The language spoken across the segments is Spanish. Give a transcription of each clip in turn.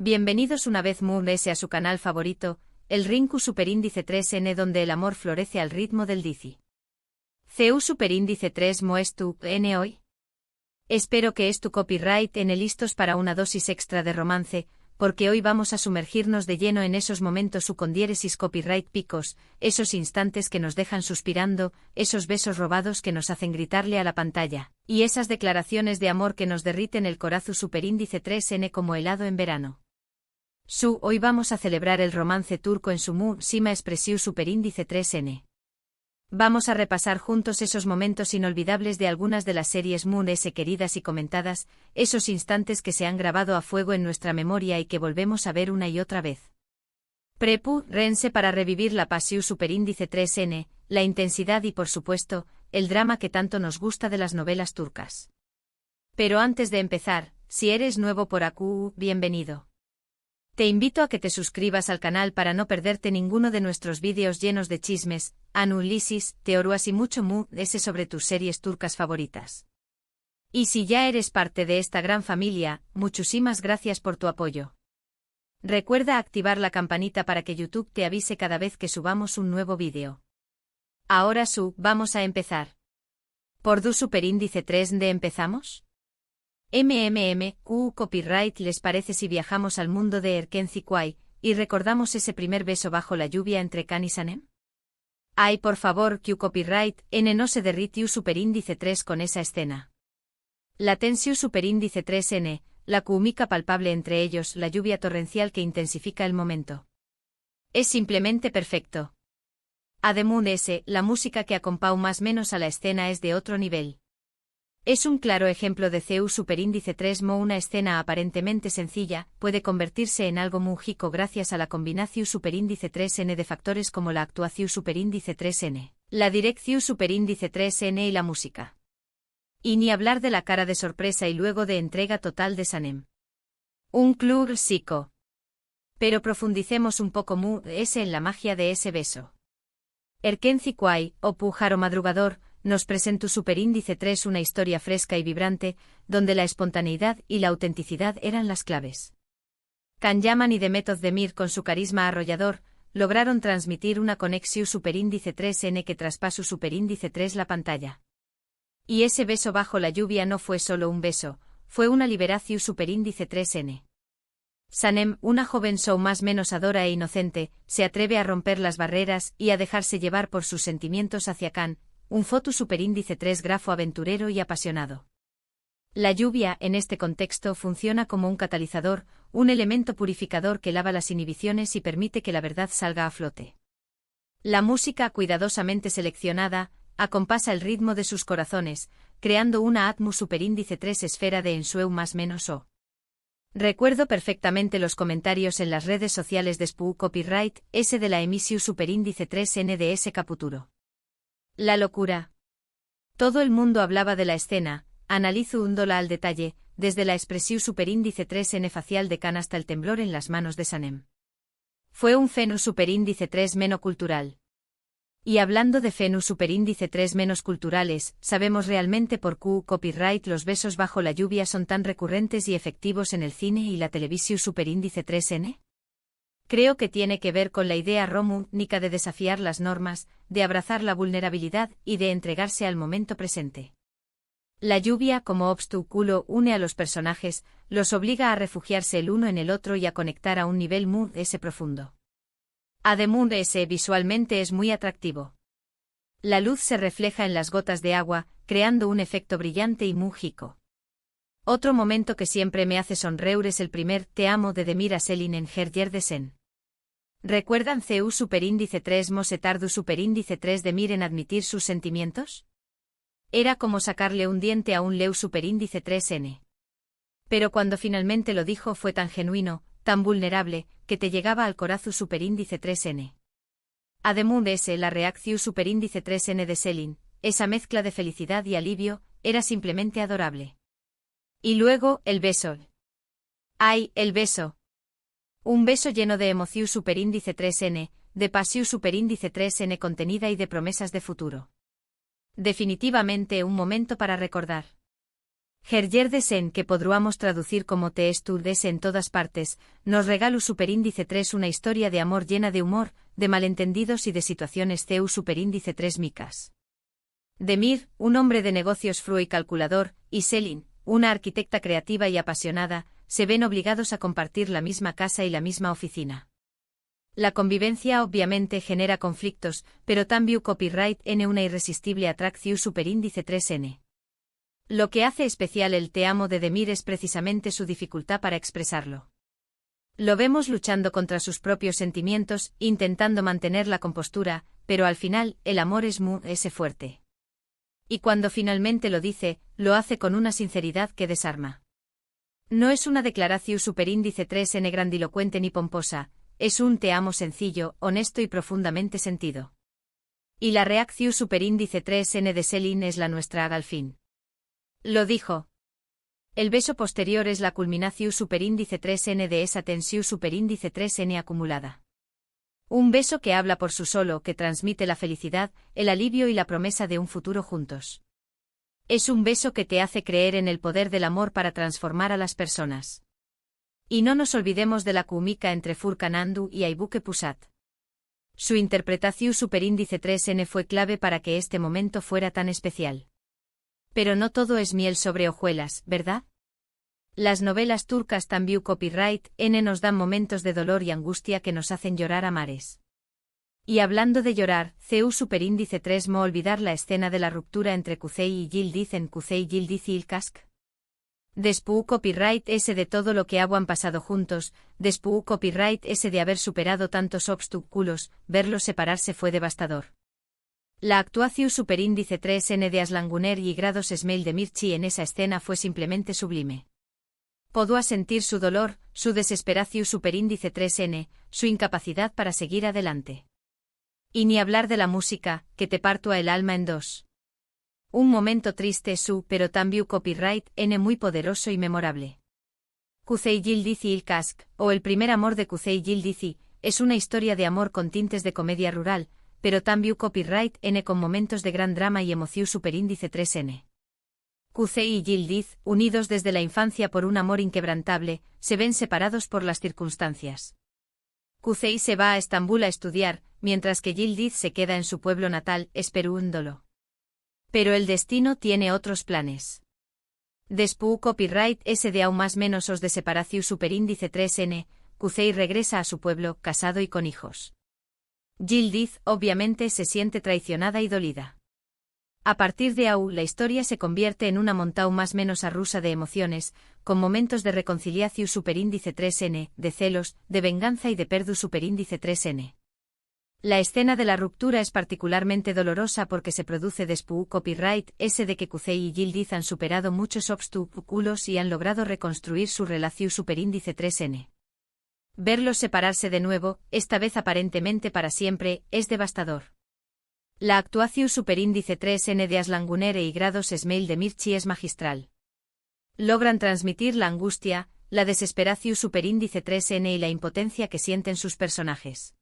Bienvenidos una vez más a su canal favorito, el Rinku Superíndice 3N, donde el amor florece al ritmo del Dizi. CU Superíndice 3 Moestu N hoy. Espero que es tu copyright en listos para una dosis extra de romance, porque hoy vamos a sumergirnos de lleno en esos momentos con diéresis copyright picos, esos instantes que nos dejan suspirando, esos besos robados que nos hacen gritarle a la pantalla, y esas declaraciones de amor que nos derriten el corazón Superíndice 3N como helado en verano. Hoy vamos a celebrar el romance turco en su máxima expresión Superíndice 3N. Vamos a repasar juntos esos momentos inolvidables de algunas de las series queridas y comentadas, esos instantes que se han grabado a fuego en nuestra memoria y que volvemos a ver una y otra vez. Rense para revivir la pasión Superíndice 3N, la intensidad y por supuesto, el drama que tanto nos gusta de las novelas turcas. Pero antes de empezar, si eres nuevo por aquí, bienvenido. Te invito a que te suscribas al canal para no perderte ninguno de nuestros vídeos llenos de chismes, análisis, teorías y mucho sobre tus series turcas favoritas. Y si ya eres parte de esta gran familia, muchísimas gracias por tu apoyo. Recuerda activar la campanita para que YouTube te avise cada vez que subamos un nuevo vídeo. Ahora vamos a empezar. ¿Por du Superíndice 3D empezamos? Copyright. ¿Les parece si viajamos al mundo de Erkenci Kuay y recordamos ese primer beso bajo la lluvia entre Can y Sanem? Ay, por favor, copyright, no se derritió Superíndice 3 con esa escena. La tensión Superíndice 3N, la química palpable entre ellos, la lluvia torrencial que intensifica el momento. Es simplemente perfecto. Además la música que acompaña más menos a la escena es de otro nivel. Es un claro ejemplo de CU Superíndice 3 una escena aparentemente sencilla, puede convertirse en algo mágico gracias a la combinación Superíndice 3N de factores como la actuación Superíndice 3N, la dirección Superíndice 3N y la música. Y ni hablar de la cara de sorpresa y luego de entrega total de Sanem. Un club psico. Pero profundicemos un poco en la magia de ese beso. Erkenci Kuay, o Pujaro Madrugador, nos presentó Superíndice 3 una historia fresca y vibrante, donde la espontaneidad y la autenticidad eran las claves. Can Yaman y Demet Özdemir con su carisma arrollador, lograron transmitir una conexión Superíndice 3N que traspasó Superíndice 3 la pantalla. Y ese beso bajo la lluvia no fue solo un beso, fue una liberación Superíndice 3N. Sanem, una joven más menos adora e inocente, se atreve a romper las barreras y a dejarse llevar por sus sentimientos hacia Can, un foto Superíndice 3 grafo aventurero y apasionado. La lluvia, en este contexto, funciona como un catalizador, un elemento purificador que lava las inhibiciones y permite que la verdad salga a flote. La música, cuidadosamente seleccionada, acompasa el ritmo de sus corazones, creando una atmósfera Superíndice 3 esfera de ensueu más menos o. Recuerdo perfectamente los comentarios en las redes sociales de SPU Copyright, ese de la emisión Superíndice 3N de ese caputuro. La locura. Todo el mundo hablaba de la escena, analizándola al detalle, desde la expresión Superíndice 3N facial de Can hasta el temblor en las manos de Sanem. Fue un fenómeno Superíndice 3 menos cultural. Y hablando de fenómenos Superíndice 3 menos culturales, ¿sabemos realmente por qué copyright los besos bajo la lluvia son tan recurrentes y efectivos en el cine y la televisión Superíndice 3N? Creo que tiene que ver con la idea romántica de desafiar las normas, de abrazar la vulnerabilidad y de entregarse al momento presente. La lluvia como obstáculo une a los personajes, los obliga a refugiarse el uno en el otro y a conectar a un nivel profundo. Además visualmente es muy atractivo. La luz se refleja en las gotas de agua, creando un efecto brillante y mágico. Otro momento que siempre me hace sonreír es el primer Te amo de Demir a Selin en Her Yerdesen. ¿Recuerdan CU Superíndice 3 se tardó Superíndice 3 Demir en admitir sus sentimientos? Era como sacarle un diente a un leu Superíndice 3N. Pero cuando finalmente lo dijo fue tan genuino, tan vulnerable, que te llegaba al corazón Superíndice 3N. Además la reacción Superíndice 3N de Selin, esa mezcla de felicidad y alivio, era simplemente adorable. Y luego, el beso. ¡Ay, el beso! Un beso lleno de emoción Superíndice 3N, de pasión Superíndice 3N contenida y de promesas de futuro. Definitivamente un momento para recordar. Herger desen, que podríamos traducir como te estudes en todas partes, nos regala superíndice 3 una historia de amor llena de humor, de malentendidos y de situaciones CEU superíndice 3 micas. Demir, un hombre de negocios frío y calculador, y Selin, una arquitecta creativa y apasionada, se ven obligados a compartir la misma casa y la misma oficina. La convivencia obviamente genera conflictos, pero también copyright n una irresistible atracción superíndice 3n. Lo que hace especial el te amo de Demir es precisamente su dificultad para expresarlo. Lo vemos luchando contra sus propios sentimientos, intentando mantener la compostura, pero al final, el amor es ese fuerte. Y cuando finalmente lo dice, lo hace con una sinceridad que desarma. No es una declaración superíndice 3n grandilocuente ni pomposa, es un te amo sencillo, honesto y profundamente sentido. Y la reacción superíndice 3n de Selin es la nuestra al fin. Lo dijo. El beso posterior es la culminación superíndice 3n de esa tensión superíndice 3n acumulada. Un beso que habla por sí solo, que transmite la felicidad, el alivio y la promesa de un futuro juntos. Es un beso que te hace creer en el poder del amor para transformar a las personas. Y no nos olvidemos de la química entre Furkan Andu y Aibuke Pusat. Su interpretación superíndice 3n fue clave para que este momento fuera tan especial. Pero no todo es miel sobre hojuelas, ¿verdad? Las novelas turcas también copyright n nos dan momentos de dolor y angustia que nos hacen llorar a mares. Y hablando de llorar, CU superíndice 3 mo olvidar la escena de la ruptura entre Kuzey y Yildiz en Kuzey Yildiz y Ilkask. Después copyright ese de todo lo que han pasado juntos, después copyright ese de haber superado tantos obstáculos, verlos separarse fue devastador. La actuación superíndice 3n de Aslanguner y grados Smail de Mirchi en esa escena fue simplemente sublime. Podía sentir su dolor, su desesperación superíndice 3n, su incapacidad para seguir adelante. Y ni hablar de la música, que te parto el alma en dos. Un momento triste pero también copyright n muy poderoso y memorable. Kuzey Yildiz y Ilkask, o El primer amor de Kuzey Yildiz, es una historia de amor con tintes de comedia rural, pero también copyright n con momentos de gran drama y emoción superíndice 3n. Kuzey y Yildiz, unidos desde la infancia por un amor inquebrantable, se ven separados por las circunstancias. Kuzey se va a Estambul a estudiar, mientras que Yildiz se queda en su pueblo natal, esperándolo. Pero el destino tiene otros planes. Después copyright ese de aún más menos os de separación superíndice 3n, Kuzey regresa a su pueblo, casado y con hijos. Yildiz, obviamente, se siente traicionada y dolida. A partir de ahí, la historia se convierte en una montaña más menos arrusa de emociones, con momentos de reconciliación superíndice 3n, de celos, de venganza y de perdu superíndice 3n. La escena de la ruptura es particularmente dolorosa porque se produce después copyright ese de que Kuzey y Yildiz han superado muchos obstáculos y han logrado reconstruir su relación superíndice 3n. Verlos separarse de nuevo, esta vez aparentemente para siempre, es devastador. La actuación superíndice 3n de Aslanguner y grados Smail de Mirchi es magistral. Logran transmitir la angustia, la desesperación superíndice 3n y la impotencia que sienten sus personajes.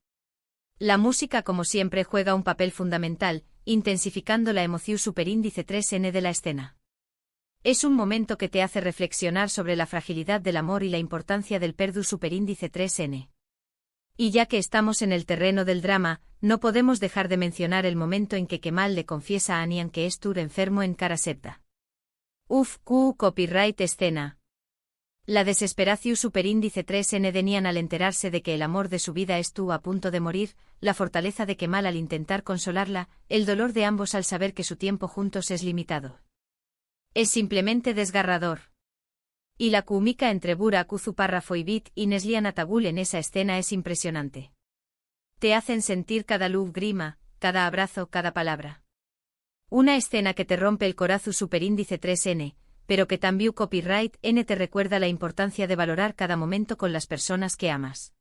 La música como siempre juega un papel fundamental, intensificando la emoción superíndice 3n de la escena. Es un momento que te hace reflexionar sobre la fragilidad del amor y la importancia del perdu superíndice 3n. Y ya que estamos en el terreno del drama, no podemos dejar de mencionar el momento en que Kemal le confiesa a Anian que es enfermo en Karasepta. Copyright escena. La desesperación superíndice 3n de Nian al enterarse de que el amor de su vida estuvo a punto de morir, la fortaleza de Kemal al intentar consolarla, el dolor de ambos al saber que su tiempo juntos es limitado. Es simplemente desgarrador. Y la química entre Burak Uzuparrafoibit y Neslihan Atagul en esa escena es impresionante. Te hacen sentir cada luz grima, cada abrazo, cada palabra. Una escena que te rompe el corazón superíndice 3n, pero que también copyright n te recuerda la importancia de valorar cada momento con las personas que amas.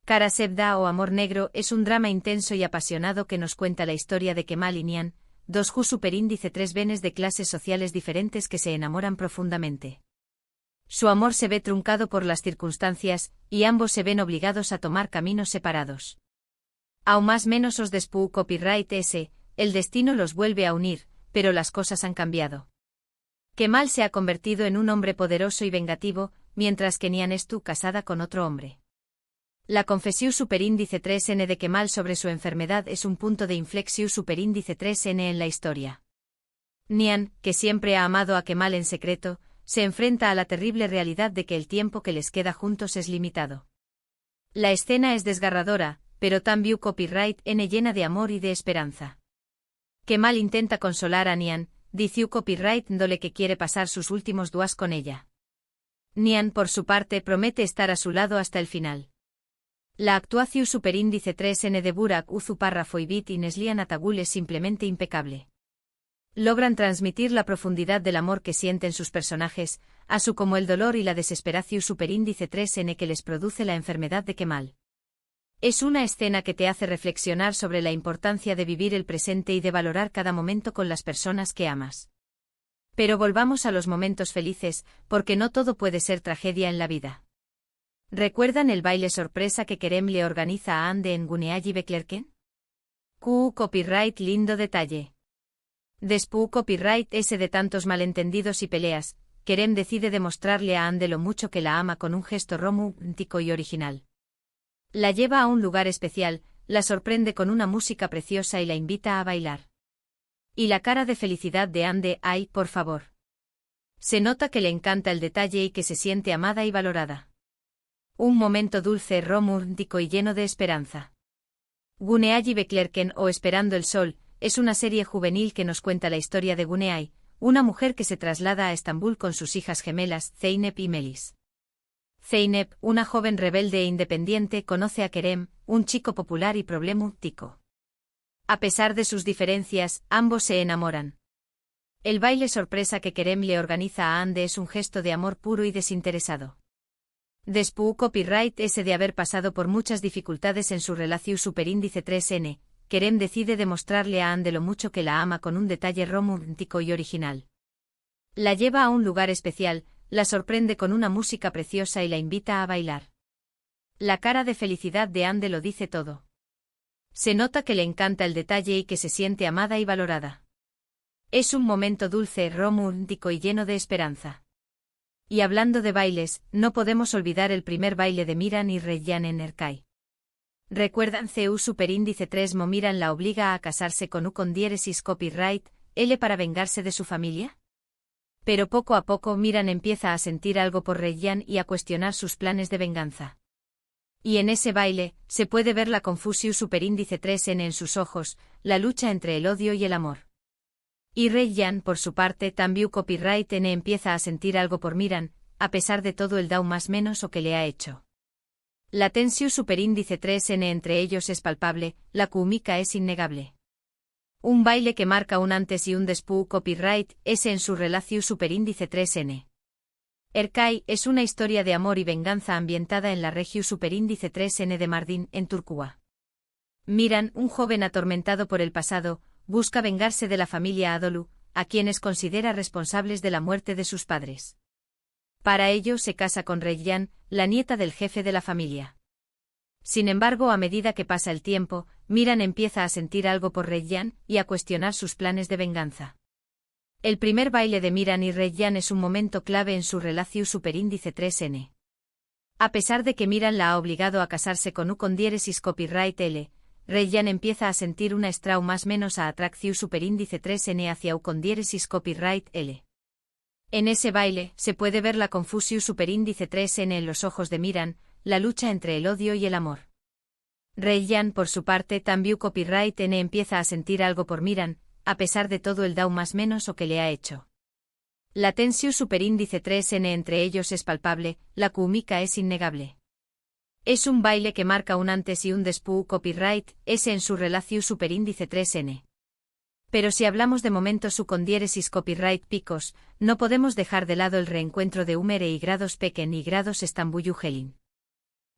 Karasepta o Amor Negro es un drama intenso y apasionado que nos cuenta la historia de Kemal y Nian, dos superíndice 3 venes de clases sociales diferentes que se enamoran profundamente. Su amor se ve truncado por las circunstancias, y ambos se ven obligados a tomar caminos separados. Aún más menos os después copyright ese, el destino los vuelve a unir, pero las cosas han cambiado. Kemal se ha convertido en un hombre poderoso y vengativo, mientras que Nian estuvo casada con otro hombre. La confesión superíndice 3n de Kemal sobre su enfermedad es un punto de inflexión superíndice 3n en la historia. Nian, que siempre ha amado a Kemal en secreto, se enfrenta a la terrible realidad de que el tiempo que les queda juntos es limitado. La escena es desgarradora, pero también copyright n llena de amor y de esperanza. Kemal intenta consolar a Nian, dice copyright dole que quiere pasar sus últimos días con ella. Nian, por su parte, promete estar a su lado hasta el final. La actuación superíndice 3n de Burak Uzu y Bit y Neslihan Atagul es simplemente impecable. Logran transmitir la profundidad del amor que sienten sus personajes, así como el dolor y la desesperación superíndice 3n que les produce la enfermedad de Kemal. Es una escena que te hace reflexionar sobre la importancia de vivir el presente y de valorar cada momento con las personas que amas. Pero volvamos a los momentos felices, porque no todo puede ser tragedia en la vida. ¿Recuerdan el baile sorpresa que Kerem le organiza a Ande en Guneaji Beklerken? Copyright lindo detalle. Después copyright ese de tantos malentendidos y peleas, Kerem decide demostrarle a Ande lo mucho que la ama con un gesto romántico y original. La lleva a un lugar especial, la sorprende con una música preciosa y la invita a bailar. Y la cara de felicidad de Ande, ay, por favor. Se nota que le encanta el detalle y que se siente amada y valorada. Un momento dulce, romántico y lleno de esperanza. Guneaji Beklerken o Esperando el Sol es una serie juvenil que nos cuenta la historia de Guneay, una mujer que se traslada a Estambul con sus hijas gemelas, Zeynep y Melis. Zeynep, una joven rebelde e independiente, conoce a Kerem, un chico popular y problemático. A pesar de sus diferencias, ambos se enamoran. El baile sorpresa que Kerem le organiza a Ande es un gesto de amor puro y desinteresado. Después copyright ese de haber pasado por muchas dificultades en su relación superíndice 3n, Kerem decide demostrarle a Ande lo mucho que la ama con un detalle romántico y original. La lleva a un lugar especial, la sorprende con una música preciosa y la invita a bailar. La cara de felicidad de Ande lo dice todo. Se nota que le encanta el detalle y que se siente amada y valorada. Es un momento dulce, romántico y lleno de esperanza. Y hablando de bailes, no podemos olvidar el primer baile de Miran y Reyyan en Erkay. ¿Recuerdan CU superíndice 3 mo Miran la obliga a casarse con U con diéresis copyright, L para vengarse de su familia? Pero poco a poco Miran empieza a sentir algo por Reyyan y a cuestionar sus planes de venganza. Y en ese baile, se puede ver la confusión superíndice 3n en sus ojos, la lucha entre el odio y el amor. Y Reyyan, por su parte, también copyright n empieza a sentir algo por Miran, a pesar de todo el down más menos o que le ha hecho. La tensión superíndice 3n entre ellos es palpable, la química es innegable. Un baile que marca un antes y un después copyright ese en su relación superíndice 3n. Erkay es una historia de amor y venganza ambientada en la región superíndice 3n de Mardin, en Turquía. Miran, un joven atormentado por el pasado, busca vengarse de la familia Adolu, a quienes considera responsables de la muerte de sus padres. Para ello se casa con Reyyan, la nieta del jefe de la familia. Sin embargo, a medida que pasa el tiempo, Miran empieza a sentir algo por Reyyan y a cuestionar sus planes de venganza. El primer baile de Miran y Reyyan es un momento clave en su relación superíndice 3n. A pesar de que Miran la ha obligado a casarse con U con diéresis copyright L, Reyyan empieza a sentir una estrau más menos a atracción superíndice 3n hacia U con diéresis copyright L. En ese baile, se puede ver la confusión superíndice 3n en los ojos de Miran, la lucha entre el odio y el amor. Reyyan, por su parte, también copyright n empieza a sentir algo por Miran, a pesar de todo el down más menos o que le ha hecho. La tensión superíndice 3n entre ellos es palpable, la química es innegable. Es un baile que marca un antes y un después copyright ese en su relación superíndice 3n. Pero si hablamos de momentos su con diéresis copyright picos, no podemos dejar de lado el reencuentro de Umere y grados Peken y grados Estambul Helin.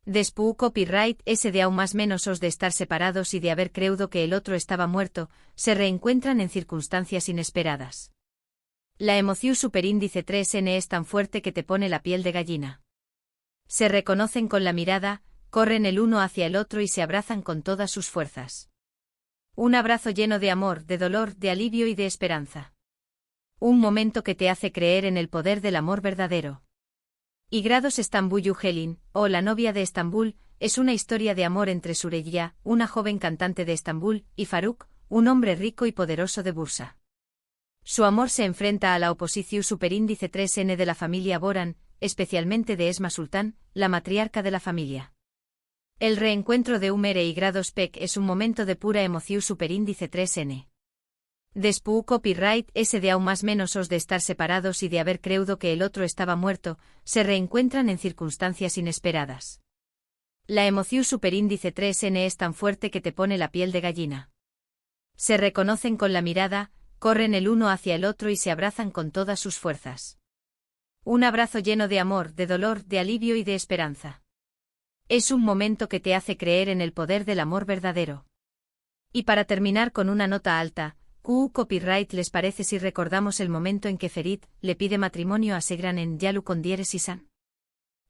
Después copyright ese de aún más menos os de estar separados y de haber creído que el otro estaba muerto, se reencuentran en circunstancias inesperadas. La emoción superíndice 3n es tan fuerte que te pone la piel de gallina. Se reconocen con la mirada, corren el uno hacia el otro y se abrazan con todas sus fuerzas. Un abrazo lleno de amor, de dolor, de alivio y de esperanza. Un momento que te hace creer en el poder del amor verdadero. Igrados Estambul Yücelin, o La novia de Estambul, es una historia de amor entre Süreyya, una joven cantante de Estambul, y Faruk, un hombre rico y poderoso de Bursa. Su amor se enfrenta a la oposición superíndice 3N de la familia Boran, especialmente de Esma Sultán, la matriarca de la familia. El reencuentro de Umer e Igrados Pek es un momento de pura emoción superíndice 3N. Después copyright ese de aún más menos os de estar separados y de haber creído que el otro estaba muerto, se reencuentran en circunstancias inesperadas. La emoción superíndice 3N es tan fuerte que te pone la piel de gallina. Se reconocen con la mirada, corren el uno hacia el otro y se abrazan con todas sus fuerzas. Un abrazo lleno de amor, de dolor, de alivio y de esperanza. Es un momento que te hace creer en el poder del amor verdadero. Y para terminar con una nota alta, copyright les parece si recordamos el momento en que Ferit le pide matrimonio a Seyran en Yalu con Dieres y San.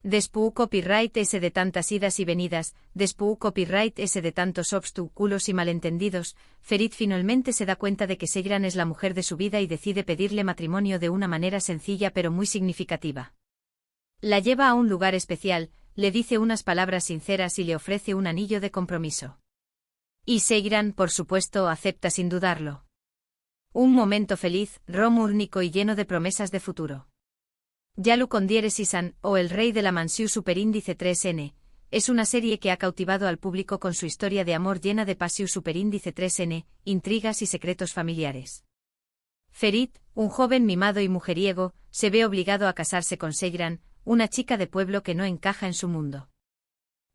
Después copyright ese de tantas idas y venidas, después copyright ese de tantos obstáculos y malentendidos, Ferit finalmente se da cuenta de que Seyran es la mujer de su vida y decide pedirle matrimonio de una manera sencilla pero muy significativa. La lleva a un lugar especial, le dice unas palabras sinceras y le ofrece un anillo de compromiso. Y Seyran, por supuesto, acepta sin dudarlo. Un momento feliz, romántico y lleno de promesas de futuro. Yalu con Dieres y San, o El rey de la mansión superíndice 3N, es una serie que ha cautivado al público con su historia de amor llena de pasión superíndice 3N, intrigas y secretos familiares. Ferit, un joven mimado y mujeriego, se ve obligado a casarse con Seyran, una chica de pueblo que no encaja en su mundo.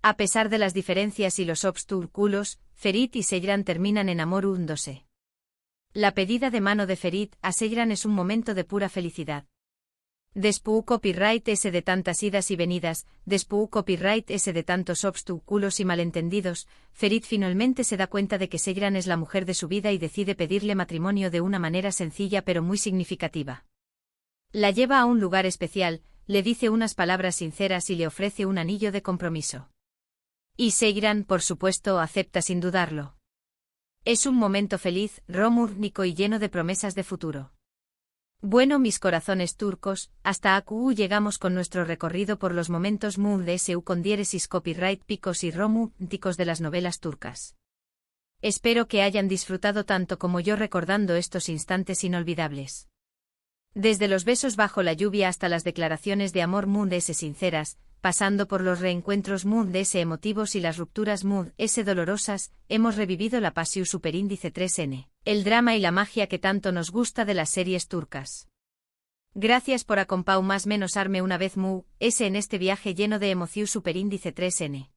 A pesar de las diferencias y los obstáculos, Ferit y Seyran terminan enamorándose. La pedida de mano de Ferit a Seyran es un momento de pura felicidad. Después copyright ese de tantas idas y venidas, después copyright ese de tantos obstáculos y malentendidos, Ferit finalmente se da cuenta de que Seyran es la mujer de su vida y decide pedirle matrimonio de una manera sencilla pero muy significativa. La lleva a un lugar especial, le dice unas palabras sinceras y le ofrece un anillo de compromiso. Y Seyran, por supuesto, acepta sin dudarlo. Es un momento feliz, romántico y lleno de promesas de futuro. Bueno, mis corazones turcos, hasta aquí llegamos con nuestro recorrido por los momentos de su con diéresis copyright picos y románticos de las novelas turcas. Espero que hayan disfrutado tanto como yo recordando estos instantes inolvidables. Desde los besos bajo la lluvia hasta las declaraciones de amor sinceras, pasando por los reencuentros emotivos y las rupturas dolorosas, hemos revivido la pasión superíndice 3N, el drama y la magia que tanto nos gusta de las series turcas. Gracias por acompañarme una vez en este viaje lleno de emoción superíndice 3N.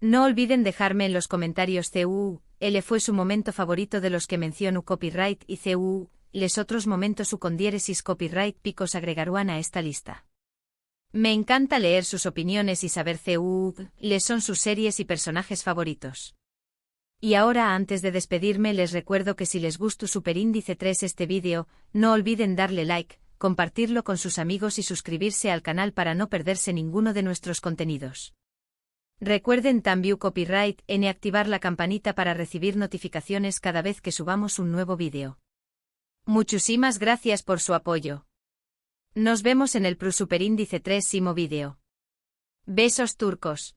No olviden dejarme en los comentarios L fue su momento favorito de los que menciono copyright y les otros momentos con diéresis copyright picos agregarán a esta lista. Me encanta leer sus opiniones y saber les son sus series y personajes favoritos. Y ahora antes de despedirme les recuerdo que si les gustó superíndice 3 este vídeo, no olviden darle like, compartirlo con sus amigos y suscribirse al canal para no perderse ninguno de nuestros contenidos. Recuerden también copyright en activar la campanita para recibir notificaciones cada vez que subamos un nuevo vídeo. Muchísimas gracias por su apoyo. Nos vemos en el superíndice 3 vídeo. Besos turcos.